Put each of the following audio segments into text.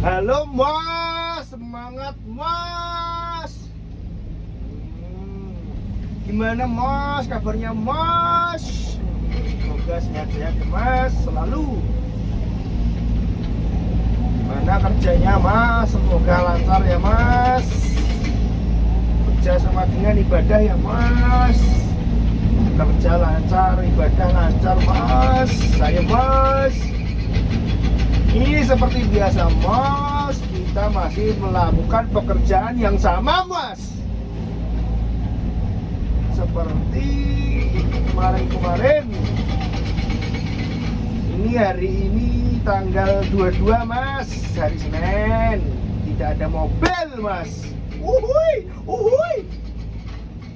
Halo Mas, semangat Mas. Gimana Mas, kabarnya Mas? Semoga sehat-sehat ya Mas, selalu. Gimana kerjanya Mas? Semoga lancar ya Mas. Kerja sama dengan ibadah ya Mas. Kerja lancar, ibadah lancar Mas. Saya Mas. Ini seperti biasa Mas, kita masih melakukan pekerjaan yang sama Mas. Seperti kemarin-kemarin. Ini hari ini tanggal 22 Mas, hari Senin. Tidak ada mobil Mas. Uhuy.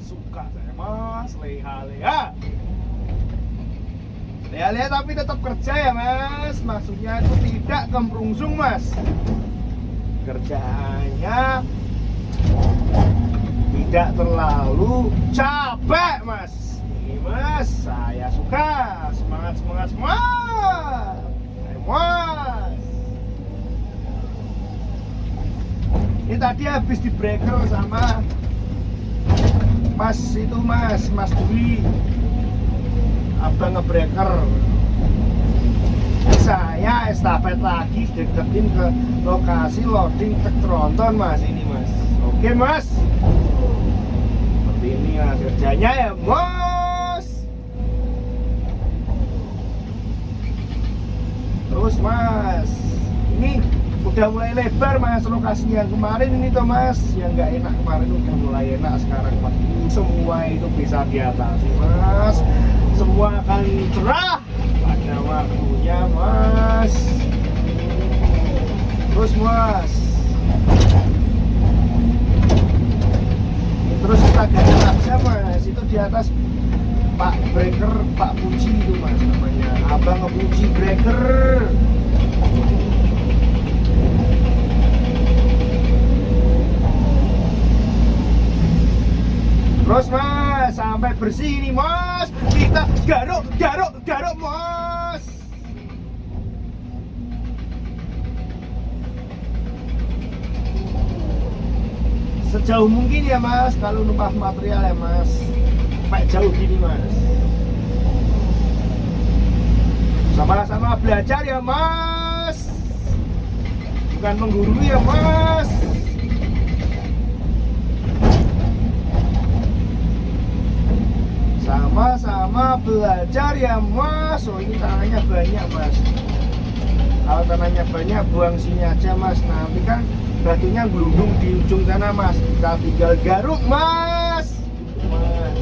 Suka saya Mas, leha-leha. Leha-leha tapi tetap kerja ya Mas. Maksudnya itu tidak kemprungsung Mas. Kerjaannya tidak terlalu capek Mas. Ini Mas, saya suka. Semangat. Ayo Mas. Ini tadi habis di breaker sama Mas itu Mas Dwi. Abang ngebreaker. Saya estafet lagi deketin ke lokasi loading truk tronton Mas ini Mas. Oke Mas. Seperti ini Mas kerjanya ya Mas. Terus Mas, ini udah mulai lebar Mas lokasinya. Kemarin ini tuh Mas, yang nggak enak kemarin udah mulai enak sekarang Mas. Semua itu bisa diatasi Mas. Semua akan cerah pada waktunya Mas. Terus Mas, terus kita ganti aja Mas. Itu di atas Pak Breaker, Pak Puji itu Mas namanya. Abang ngepuji Breaker. Terus Mas, sampai bersih ini Mas. Kita garuk Mas. Sejauh mungkin ya Mas, kalau numpah material ya Mas. Sampai jauh gini Mas. Sama-sama belajar ya Mas. Bukan menggurui ya Mas. Sama-sama belajar ya Mas. Oh ini tanahnya banyak Mas. Kalau tanahnya banyak buang sini aja Mas. Nanti kan batunya gelundung di ujung sana Mas. Kita tinggal garuk Mas. Mas.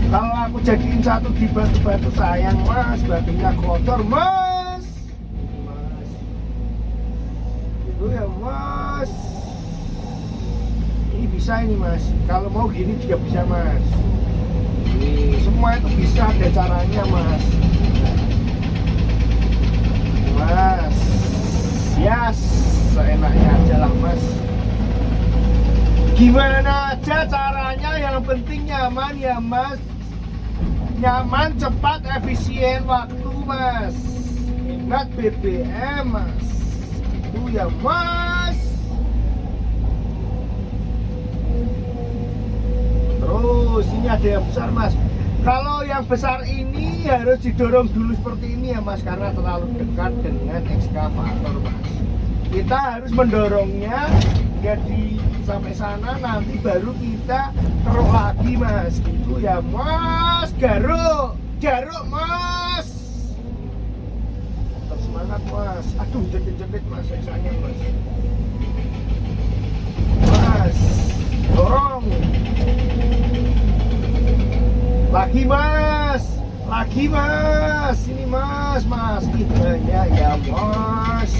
Kalau aku jadiin satu di batu-batu sayang Mas. Batunya kotor Mas. Mas. Itu ya Mas. Ini bisa ini Mas, kalau mau gini juga bisa Mas. Ini semua itu bisa, ada caranya Mas. Mas, yes, seenaknya aja lah Mas. Gimana aja caranya, yang penting nyaman ya Mas. Nyaman, cepat, efisien waktu Mas. Ingat BBM Mas. Itu ya Mas. Terus ini ada yang besar Mas. Kalau yang besar ini harus didorong dulu seperti ini ya Mas, karena terlalu dekat dengan ekskavator Mas. Kita harus mendorongnya jadi sampai sana, nanti baru kita keruk lagi Mas. Gitu ya Mas. Garuk Mas. Tetap semangat Mas. Aduh jepit Mas, sayang Mas. Mas, dorong. Lagi Mas, ini Mas, gimana ya Mas.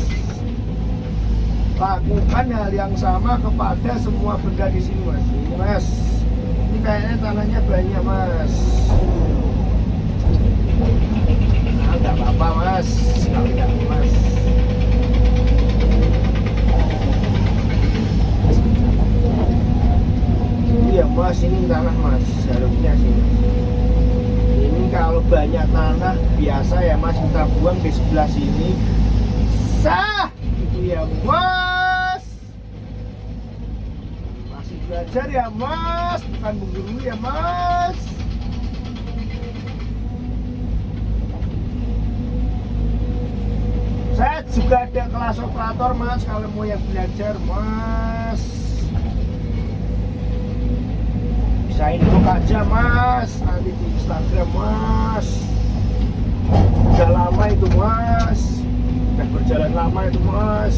Lakukan hal yang sama kepada semua benda di sini Mas. Ini Mas, ini kayaknya tanahnya banyak Mas. Nah, nggak apa-apa Mas, sekalian Mas. Iya Mas, ini tanah Mas, harusnya sih. Ini kalau banyak tanah biasa ya Mas. mas kita buang di sebelah sini. Sah, itu ya mas. Masih belajar ya mas, bukan mengguru ya mas. Saya juga ada kelas operator mas, kalau mau yang belajar mas. Bisa info aja mas, nanti di Instagram mas. Udah lama itu mas, udah berjalan lama itu mas.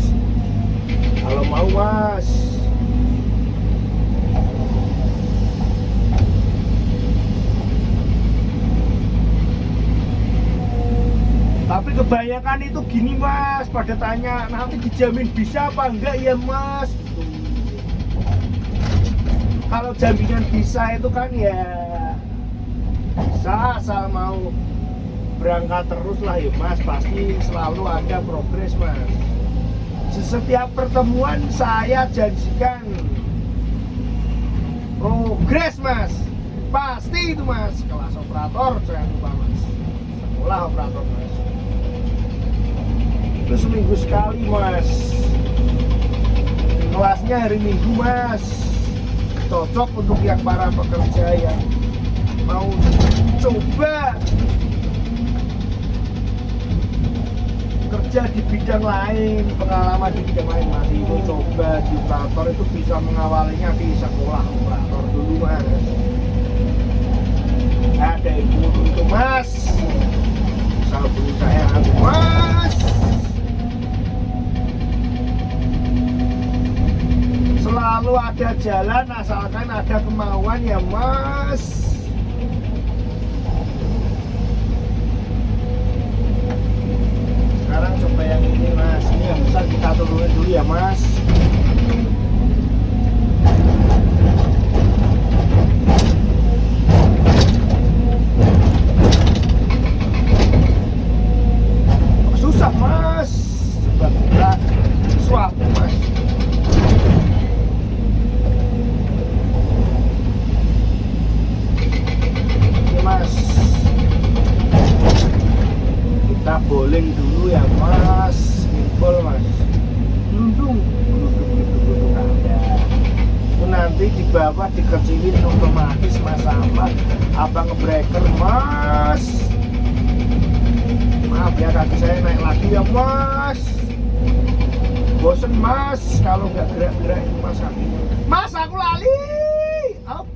Kalau mau mas. Tapi kebanyakan itu gini mas, pada tanya nanti dijamin bisa apa enggak ya mas. Kalau jaminan bisa itu kan ya bisa, asal mau berangkat terus lah ya mas, pasti selalu ada progres mas. Setiap pertemuan saya janjikan progres mas, pasti itu mas. Kelas operator jangan lupa mas, sekolah operator mas, itu seminggu sekali mas. Kelasnya hari Minggu mas, cocok untuk yang para pekerja yang mau coba kerja di bidang lain, pengalaman di bidang lain mas. Itu coba di operator itu bisa mengawalinya di sekolah operator dulu mas. Ada ibu itu mas, bisa hubungi saya mas. Selalu ada jalan asalkan ada kemauan ya mas. Sekarang coba yang ini mas, ini yang besar kita turunin dulu ya mas. Susah mas, sebab kita swap mas. Mas, kita bowling dulu ya mas, simpel mas. Gelundung ada. Itu nanti di bawah dikecilin otomatis mas, sama abang ngebreaker mas. Maaf ya kaki saya naik lagi ya mas. Bosen mas kalau nggak gerak-gerak itu mas kakinya. Mas aku lali. Up.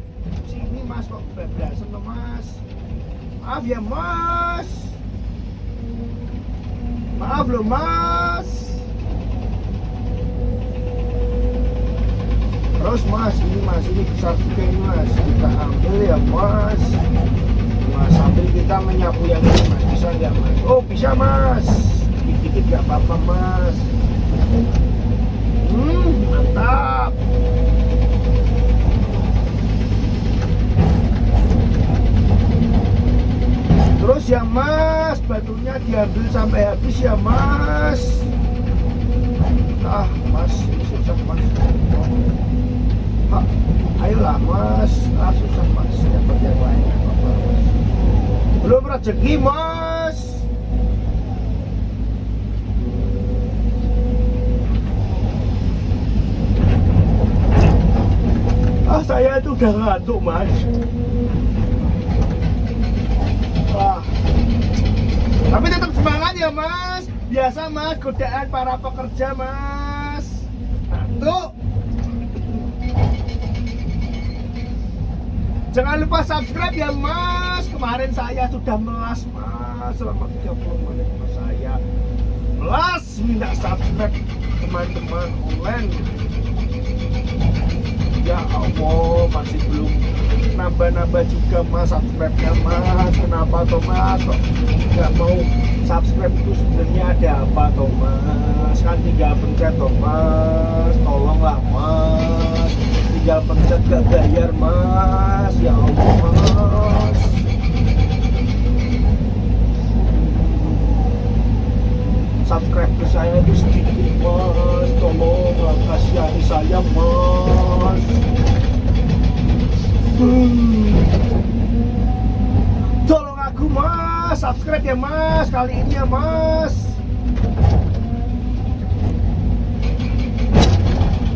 Sini mas kok bebasan loh mas. Maaf ya mas. Maaf loh mas. Terus mas, ini besar juga ini mas. Kita ambil ya mas. Mas sambil kita menyapu yang ini mas, bisa nggak mas? Oh bisa mas. Dikit-dikit nggak apa-apa mas. Mantap. Terus ya mas, batunya diambil sampai habis ya mas. Ah mas, ini susah mas. Ayolah mas, susah mas, dapat yang lain apa mas. Belum rezeki mas. Saya itu udah ngantuk mas. Tapi tetap semangat ya mas. Biasa mas, godaan para pekerja mas. Ngantuk. Jangan lupa subscribe ya mas. Kemarin saya sudah melas mas, selama 30 menit mas saya melas minta subscribe teman-teman online. Ya Allah, masih belum nambah-nambah juga mas subscribe-nya mas. Kenapa toh mas kok nggak mau subscribe? Itu sebenarnya ada apa toh mas? Kan tinggal pencet toh mas. Tolonglah mas, tinggal pencet gak bayar mas. Ya Allah mas. Subscribe ke saya itu sedikit mas. Tolong kasihani saya mas. Tolong aku mas. mas, subscribe ya mas, kali ini ya mas.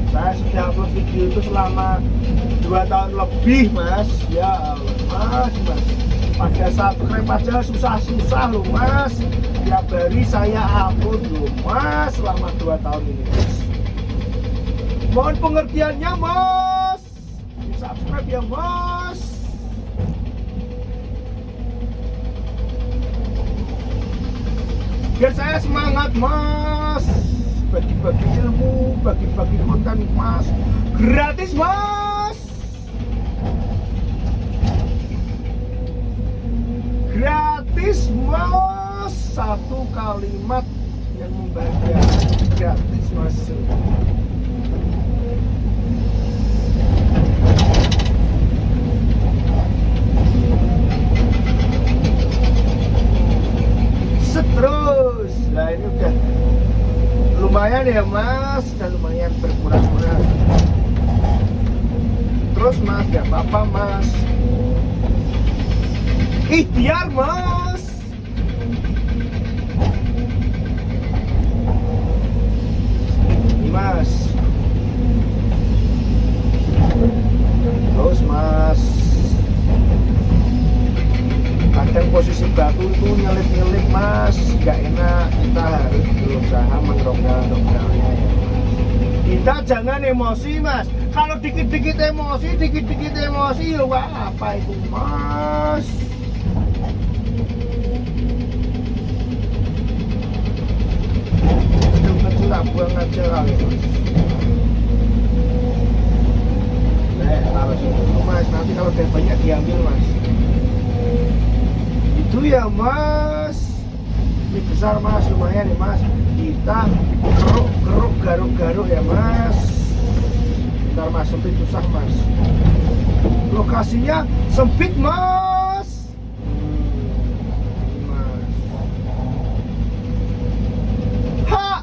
Saya sudah upload video itu selama 2 tahun lebih mas. Ya Allah mas. Pada subscribe aja susah-susah loh mas. Tiap hari saya upload loh mas, selama 2 tahun ini mas. Mohon pengertiannya mas. Di subscribe ya mas. Biar saya semangat mas, bagi-bagi ilmu, bagi-bagi konten mas, gratis mas, gratis mas, satu kalimat yang membahagiakan, gratis mas. Terus, nah ini udah lumayan ya mas, dan lumayan berkurang-kurang. Terus mas, gak apa-apa mas. Ikhtiar mas. Ini mas. Terus mas. Kadang posisi batu itu nyelip-nyelip mas, gak enak. Kita harus berusaha mendongkral-dongkralnya ya mas. Kita jangan emosi mas. Kalau dikit-dikit emosi ya wah, apa itu mas. Kecil-kecil tak buang aja kali mas. Nah, taruh situ mas, nanti kalau udah banyak diambil mas. Itu ya mas, ini besar mas, lumayan ya mas. Kita keruk garuk ya mas. Bentar mas, sempit susah mas. Lokasinya sempit mas. Mas. Ha,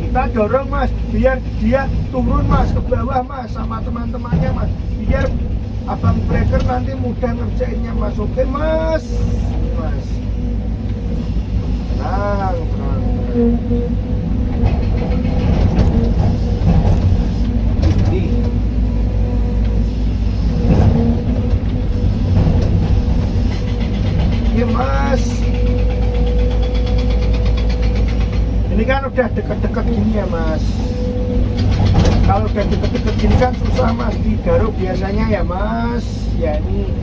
kita dorong mas, biar dia turun mas ke bawah mas sama teman-temannya mas. Biar abang breaker nanti mudah ngerjainnya mas. Oke mas. Mas, tenang. Iya mas. Ini kan udah deket-deket gini ya mas. Kalau udah deket-deket gini kan susah mas digaruk biasanya ya mas. Ya ini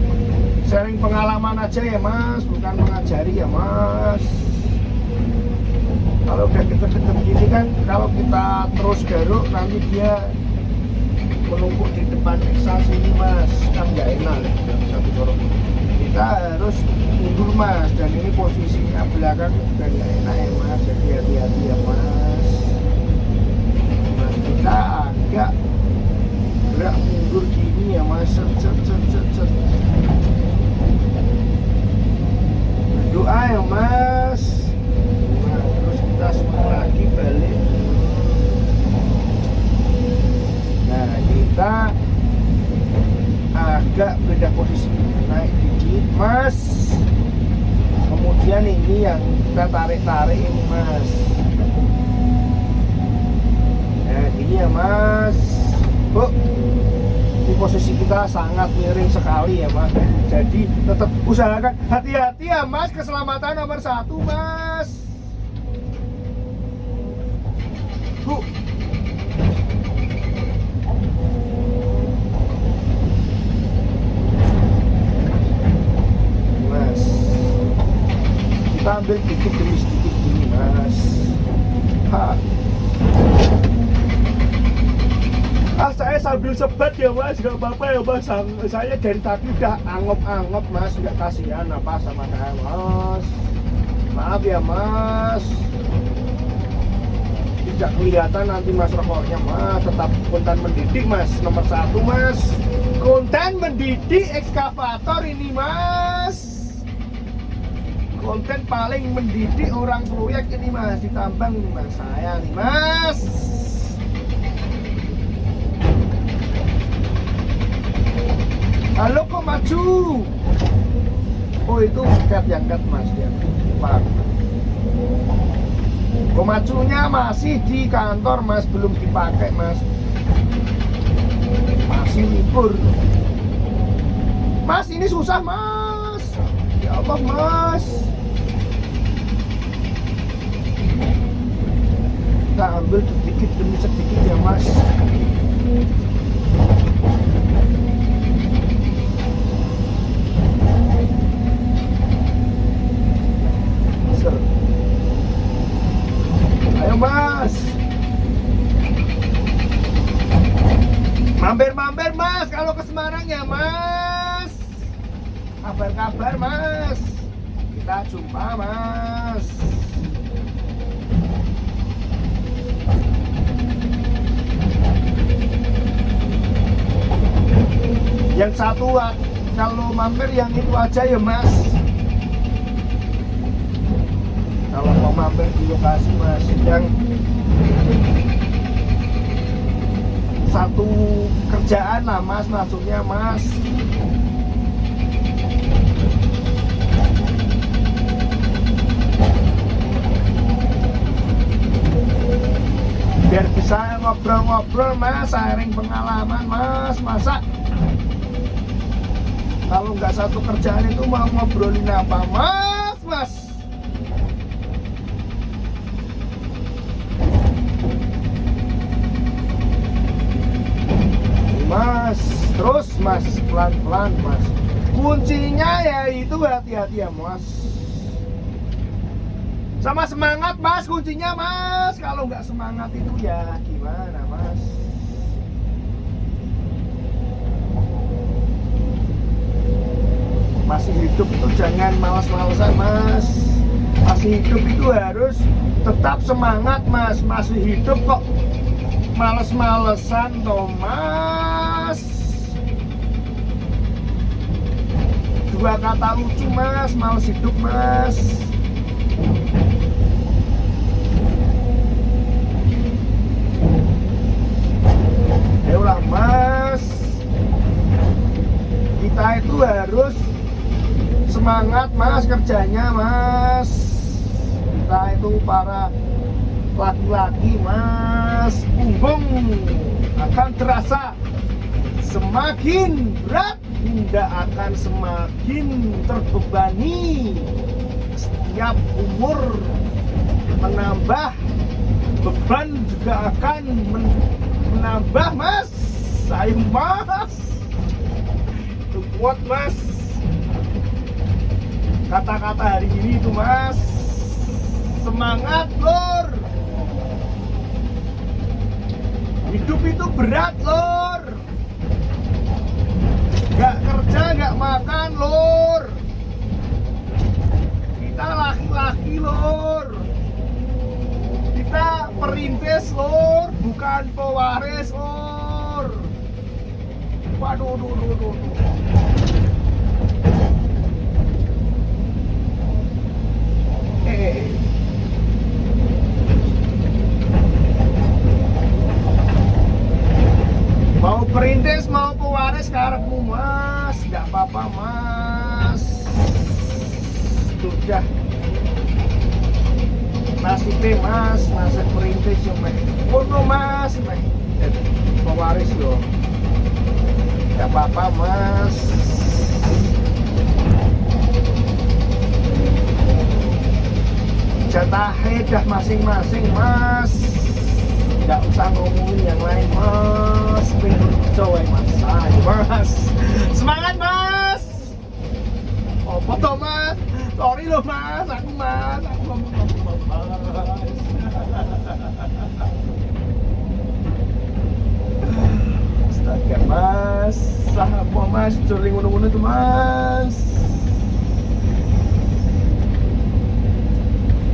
sharing pengalaman aja ya mas, bukan mengajari ya mas. Kalau udah deket-deket gini kan, kalau kita terus garuk nanti dia menumpuk di depan eksas ini mas, kan nggak enak. Kita harus mundur mas, dan ini posisinya belakang juga nggak enak ya mas, jadi hati-hati ya mas. Mas kita agak gerak mundur gini ya mas, set. Doa ya mas. Nah, terus kita semua lagi balik. Nah kita agak beda posisi, naik dikit mas. Kemudian ini yang kita tarik ini mas. Nah ini ya mas. Ini posisi kita sangat miring sekali ya mas. Jadi tetap usahakan, hati-hati ya mas, keselamatan nomor 1 mas. Bu, mas, kita ambil dikit demi sedikit gini mas. Saya sambil sebat ya mas, gak apa-apa ya mas. Saya dari tadi udah angop-angop mas, gak kasihan apa sama saya mas. Maaf ya mas, tidak kelihatan nanti mas rokoknya mas. Tetap konten mendidik mas, nomor 1 mas. Konten mendidik ekskavator ini mas. Konten paling mendidik orang proyek ini mas, ditambang nih mas saya nih mas. Halo kok maju? Oh itu cat yang cat mas ya. Pak. Komatsunya masih di kantor mas, belum dipakai mas. Masih libur. Mas ini susah mas. Ya Allah mas. Kita ambil sedikit demi sedikit ya mas. Ayo mas, mampir mas kalau ke Semarang ya mas. Kabar-kabar mas, kita jumpa mas. Yang satu kalau mampir yang itu aja ya mas. Kalau mau mampir di lokasi mas, yang satu kerjaan lah mas, maksudnya mas. Biar bisa ngobrol-ngobrol mas, sharing pengalaman mas, masa kalau nggak satu kerjaan itu mau ngobrolin apa mas. Mas, terus mas, pelan-pelan mas. Kuncinya ya itu hati-hati ya mas. Sama semangat mas, kuncinya mas. Kalau nggak semangat itu ya gimana mas. Masih hidup itu jangan malas-malasan mas. Masih hidup itu harus tetap semangat mas. Masih hidup kok males-malesan toh mas. Dua kata lucu mas, males hidup mas. Ayolah mas, kita itu harus semangat mas kerjanya mas. Kita itu para laki-laki mas, punggung akan terasa semakin berat, tidak akan semakin terbebani. Setiap umur menambah, beban juga akan menambah mas. Ayo mas, itu kuat mas. Kata-kata hari ini itu mas, semangat lor. Hidup itu berat lor. Gak kerja, gak makan lor. Kita laki-laki lor. Kita perintis lor, bukan pewaris lor. Waduh, duh. Mau perintis, mau pewaris karepmu mas, gak apa-apa mas. Sudah nasibnya mas, nasib perintis yo meh. Ono mas, meh. Pewaris yo. Gak apa-apa mas. Jatahnya dah masing-masing mas. Gak usah ngomongin yang lain mas. Cowok mas, ayo mas. Semangat mas. Apa toh mas? Sorry loh mas, aku ngomong mas. Astaga mas, apa mas? Curling ngono-ngono tuh mas.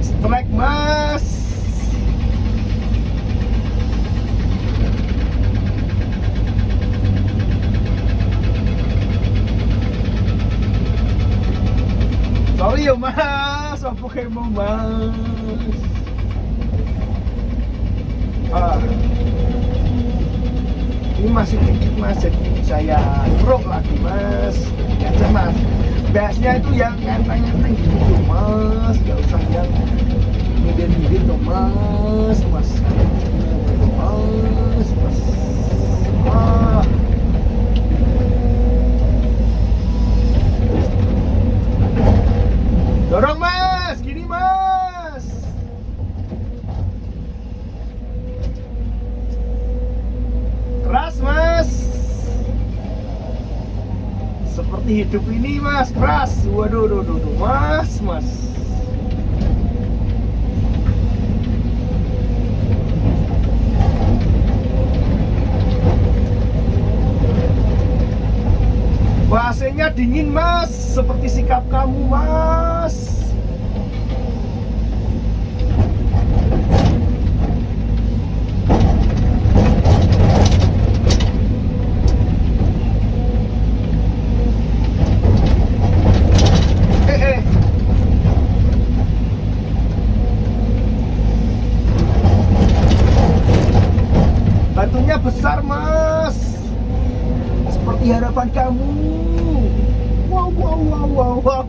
Strike mas. Sorry ya mas, apa kayak mau mas. Ini masih dikit mas, jadi saya truk lagi mas. Ya mas, Gasnya itu yang enteng-enteng gitu mas, gak usah yang nyindir-nyindir tuh mas, mas, mas. Ah. Dorong mas, gini mas. Keras mas. Seperti hidup ini mas, keras. Waduh, mas. Wah, AC-nya dingin mas, seperti sikap kamu mas. Batunya besar mas, seperti harapan kamu.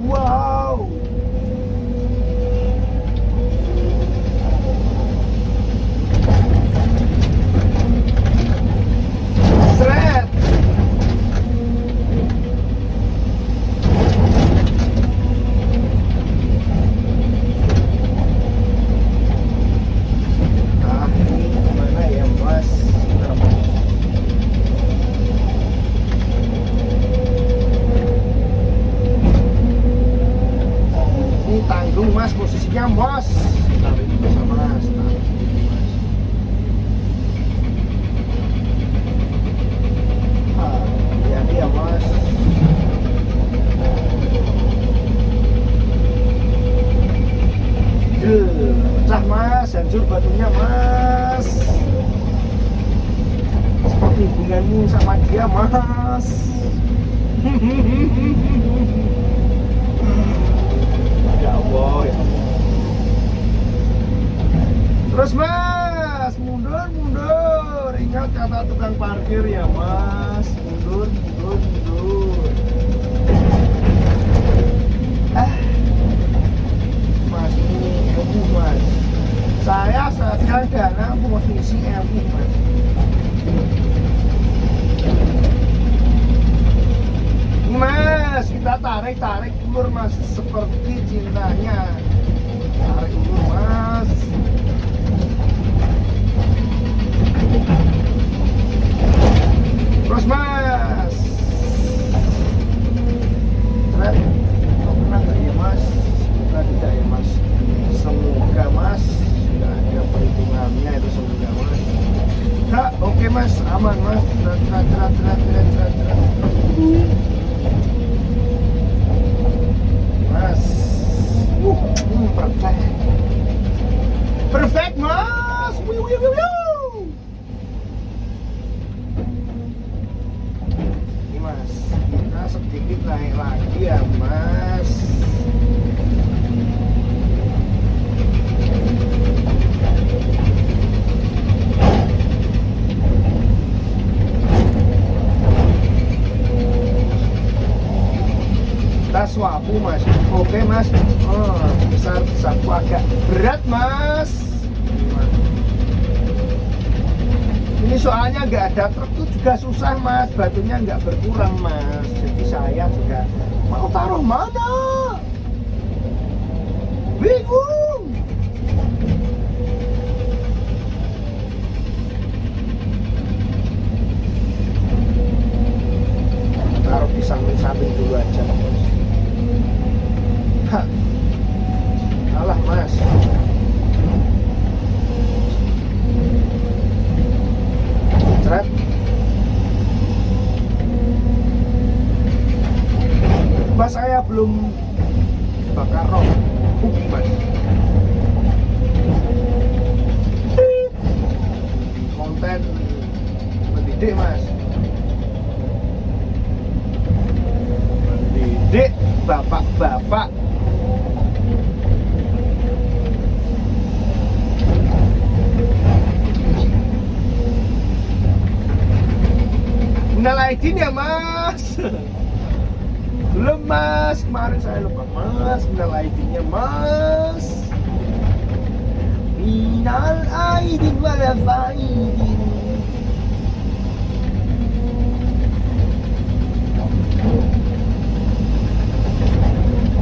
Wow. Seret. Ini gimana ya mas? Ini tanggung mas, posisinya mas. Tarik bisa mas, tarik mas. Ya mas. Pecah mas, hancur batunya mas. Seperti hubunganmu sama dia mas. Ya Allah ya. Terus mas, mundur. Ingat kata tukang parkir ya mas. Mundur. Mas ini ilmu mas. Saya sedang dalam posisi ilmu mas. Mas, kita tarik ulur mas, seperti cintanya. Tarik ulur mas. Terus mas. Keren. Kok pernah gak ya mas? Semoga tidak ya mas. Semoga mas. Tidak ada perhitungannya itu, semoga mas. Kak, oke mas, aman mas. Cerat. Mas, perfect mas. Ini mas, kita sedikit naik lagi ya mas. Kita swapu mas. Oke mas. Besar sapu agak berat mas. Ini soalnya nggak ada truk tuh juga susah mas, batunya nggak berkurang mas. Jadi saya juga mau taruh mana, bingung. Taruh di samping-samping dulu aja mas. Alah mas. Seret. Mas saya belum bakar rok mas. Konten mendidik mas. Mendidik bapak-bapak. Minal aidin ya mas. Belum mas, kemarin saya lupa mas, minal ID-nya mas. Minal aidin wal faidin.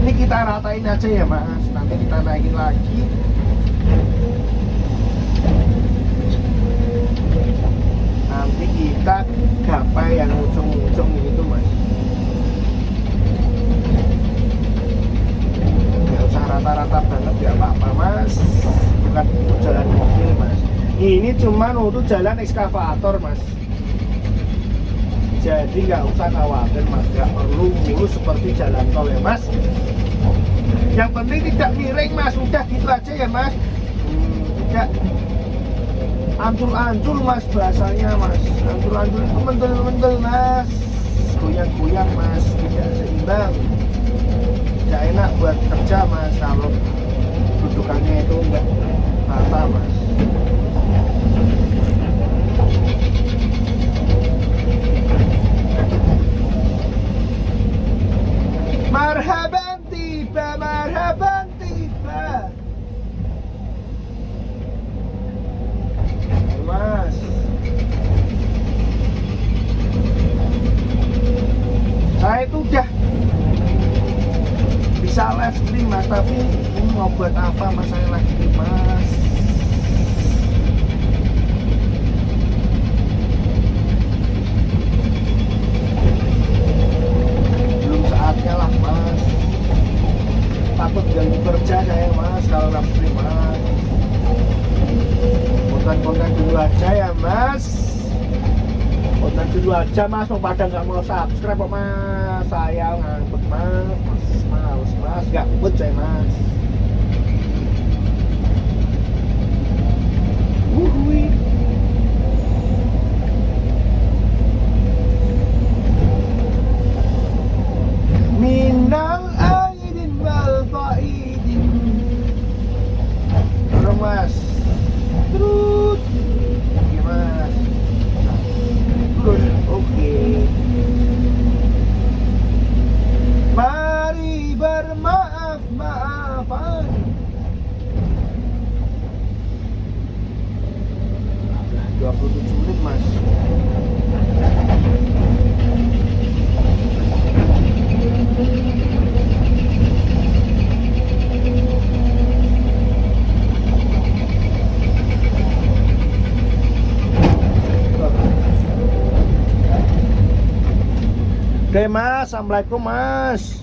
Ini kita ratain aja ya mas, nanti kita naikin lagi. Nanti kita gapai yang ujung-ujung itu mas. Gak usah rata-rata banget, gak apa-apa mas. Bukan untuk jalan mobil mas. Ini cuma untuk jalan ekskavator mas. Jadi nggak usah khawatir mas, nggak perlu mulus seperti jalan tol ya mas. Yang penting tidak miring mas, udah gitu aja ya mas. Tidak ancul-ancul mas bahasanya mas. Ancul-ancul itu mentel-mentel mas, goyang-goyang mas, tidak seimbang. Tidak enak buat kerja mas kalau dudukannya itu enggak rata mas. Marhaban tiba, marhaban tiba. Mas, saya itu udah bisa live stream mas, tapi ini mau buat apa mas saya live stream mas? Belum saatnya lah mas. Takut ganggu kerja saya mas kalau live stream mas. Konten dulu aja ya mas. Konten dulu aja mas, mau pada nggak mau subscribe kok mas. Saya ngangkut mas, males mas, nggak mood saya mas. Wuhui. Minal aidin wal faidin. Dorong mas. Terus oke mas. Turun, oke. Mari bermaaf-maafan. 27 menit mas. Oke mas, assalamualaikum mas.